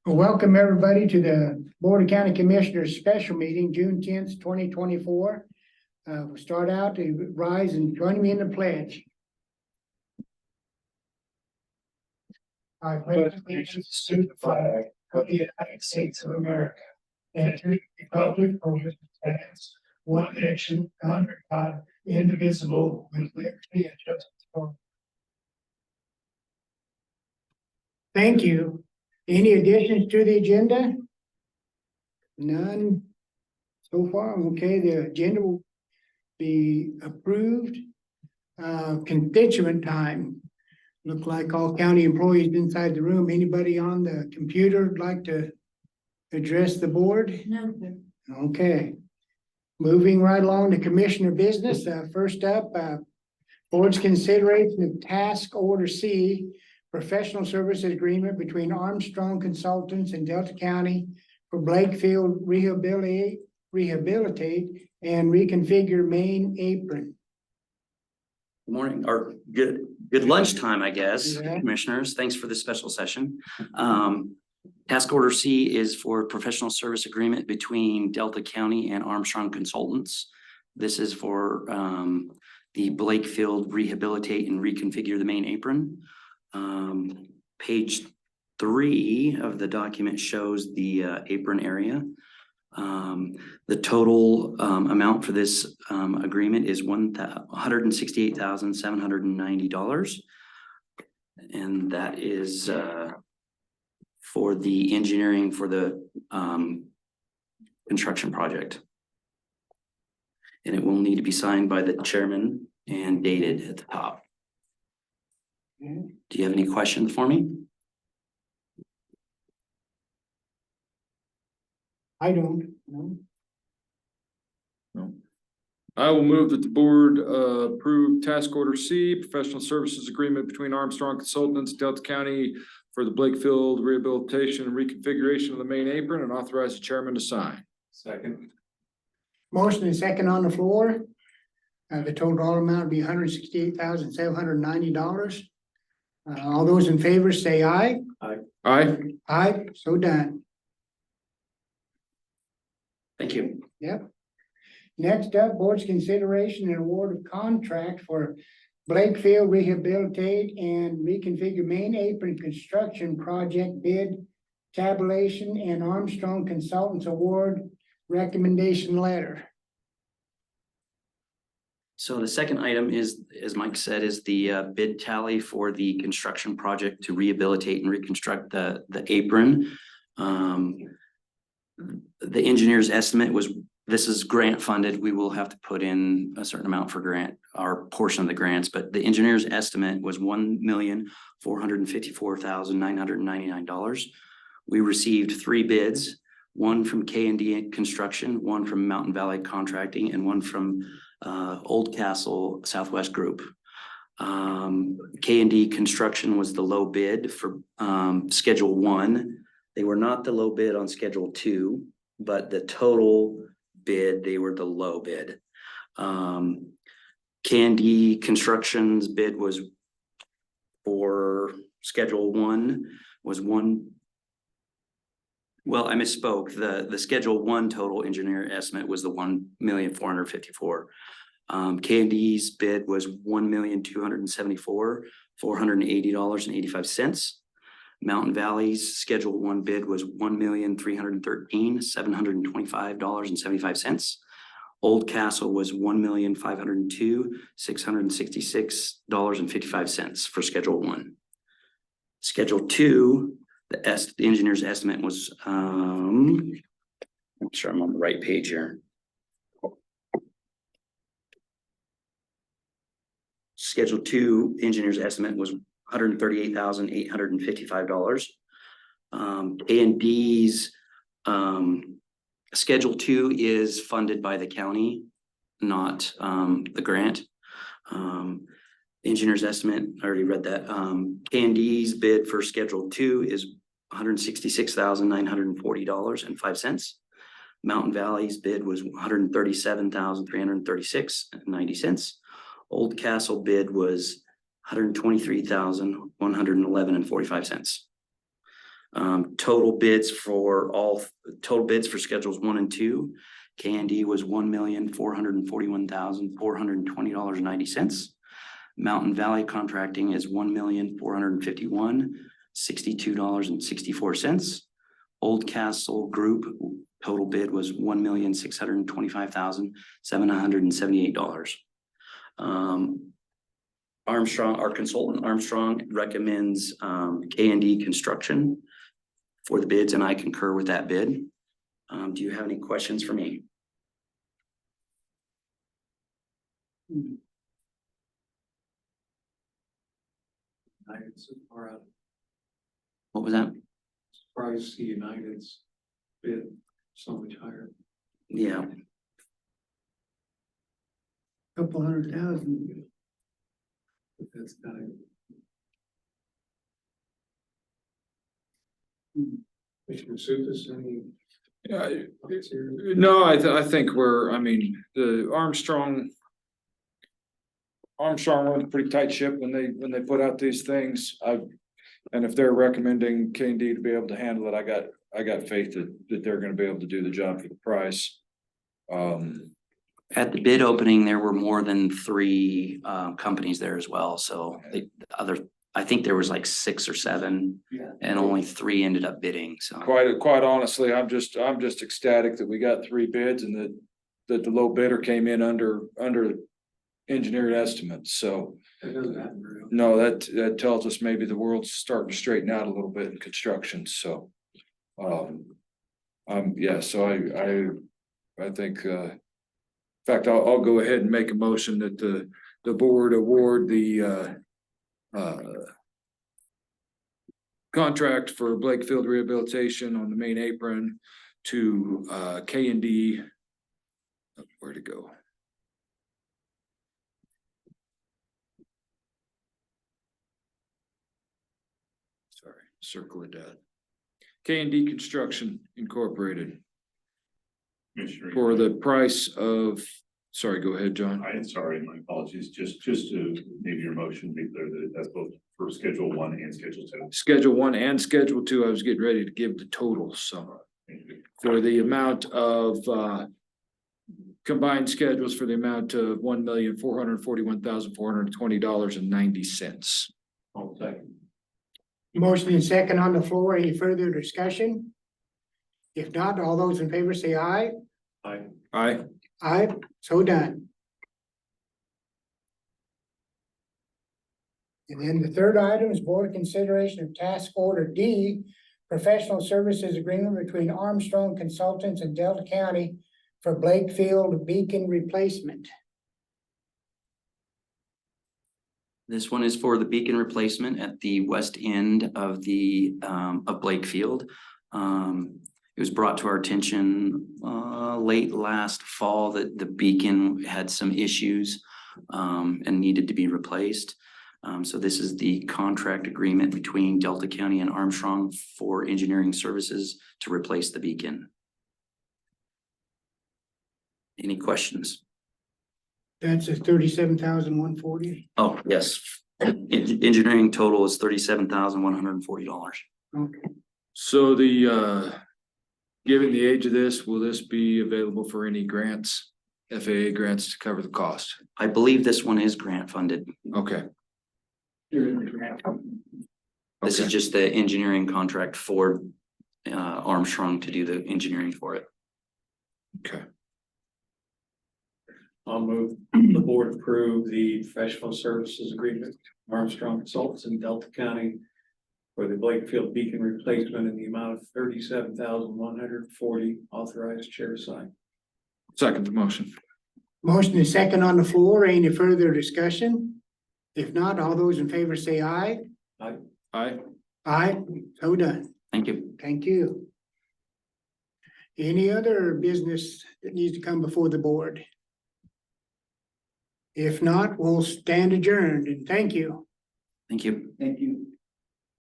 Welcome everybody to the Board of County Commissioners special meeting, June 10th, 2024. We'll start out to rise and join me in the pledge. I pledge allegiance to the flag of the United States of America and to the republic for which it stands, one nation, under God, indivisible, with liberty and justice for all. Thank you. Any additions to the agenda? None so far. Okay, the agenda will be approved. Constituent time. Look like all county employees inside the room. Anybody on the computer like to address the board? No. Okay. Moving right along to commissioner business. First up, board's consideration of task order C, professional services agreement between Armstrong Consultants and Delta County for Blakefield rehabilitate and reconfigure main apron. Good morning, or good lunchtime, I guess, Yeah. Commissioners. Thanks for this special session. Task order C is for professional service agreement between Delta County and Armstrong Consultants. This is for the Blakefield rehabilitate and reconfigure the main apron. Page 3 of the document shows the apron area. The total amount for this agreement is $168,790, and that is for the engineering for the construction project. And it will need to be signed by the chairman and dated at the top. Okay. Do you have any questions for me? I don't know. No. I will move that the board approve task order C, professional services agreement between Armstrong Consultants, Delta County for the Blakefield rehabilitation and reconfiguration of the main apron, and authorize the chairman to sign. Second. Motion and second on the floor. The total dollar amount would be $168,790. All those in favor say aye. Aye. Aye, so done. Thank you. Yep. Next up, board's consideration and award of contract for Blakefield rehabilitate and reconfigure main apron construction project bid tabulation and Armstrong Consultants Award recommendation letter. So the second item is, as Mike said, is the bid tally for the construction project to rehabilitate and reconstruct the apron. The engineer's estimate was, this is grant funded. We will have to put in a certain amount for grant, our portion of the grants, but the engineer's estimate was $1,454,999. We received 3 bids, one from K&D Construction, one from Mountain Valley Contracting, and one from Old Castle Southwest Group. K&D Construction was the low bid for Schedule 1. They were not the low bid on Schedule 2, but the total bid, they were the low bid. K&D Construction's bid was for Schedule 1 was well, I misspoke. The Schedule 1 total engineer estimate was the $1,454,000. K&D's bid was $1,274,480.85. Mountain Valley's Schedule 1 bid was $1,313,725.75. Old Castle was $1,502,666.55 for Schedule 1. Schedule 2, the engineer's estimate was, I'm sure I'm on the right page here. Schedule 2 engineer's estimate was $138,855. A&D's Schedule 2 is funded by the county, not the grant. Engineer's estimate, I already read that. A&D's bid for Schedule 2 is $166,940.05. Mountain Valley's bid was $137,336.90. Old Castle bid was $123,111.45. Total bids for schedules 1 and 2. K&D was $1,441,420.90. Mountain Valley Contracting is $1,451,62.64. Old Castle Group total bid was $1,625,778. Armstrong, our consultant Armstrong recommends K&D Construction for the bids, and I concur with that bid. Do you have any questions for me? United's so far out. What was that? Surprised to see United's bid so much higher. Yeah, Couple $100,000. But that's kind of. Commissioner Supas, any? thoughts here? No, I think I mean, the Armstrong runs a pretty tight ship when they put out these things. And if they're recommending K&D to be able to handle it, I got faith that they're gonna be able to do the job for the price. at the bid opening, there were more than 3 companies there as well. So I think there was like 6 or 7, and only 3 ended up bidding. So Quite honestly, I'm just ecstatic that we got 3 bids and that the low bidder came in under engineered estimates. So That doesn't happen very often. no, that tells us maybe the world's starting to straighten out a little bit in construction. So so I think in fact, I'll go ahead and make a motion that the board award the contract for Blakefield rehabilitation on the main apron to K&D. Where to go? Sorry, circle it down. K&D Construction Incorporated Commissioner. for the price of, sorry, go ahead, John. I'm sorry, my apologies, just to maybe your motion be clear that that's both for Schedule 1 and Schedule 2. Schedule 1 and Schedule 2, I was getting ready to give the totals, so for the amount of combined schedules for the amount of $1,441,420.90. I'll second. Motion and second on the floor. Any further discussion? If not, all those in favor say aye. Aye. Aye. Aye, so done. And then the third item is board consideration of task order D, professional services agreement between Armstrong Consultants and Delta County for Blakefield beacon replacement. this one is for the beacon replacement at the west end of the of Blakefield. It was brought to our attention late last fall that the beacon had some issues and needed to be replaced. So this is the contract agreement between Delta County and Armstrong for engineering services to replace the beacon. Any questions? That's a 37,140. Oh, yes. Engineering total is $37,140. Okay. So given the age of this, will this be available for any grants, FAA grants to cover the cost? I believe this one is grant funded. Okay. This is Okay. just the engineering contract for Armstrong to do the engineering for it. Okay. I'll move the board approve the professional services agreement, Armstrong Consultants in Delta County for the Blakefield beacon replacement in the amount of $37,140. Authorized chair sign. Second the motion. Motion is second on the floor. Any further discussion? If not, all those in favor say aye. Aye. Aye, so done. Thank you. Thank you. Any other business that needs to come before the board? If not, we'll stand adjourned and thank you. Thank you. Thank you.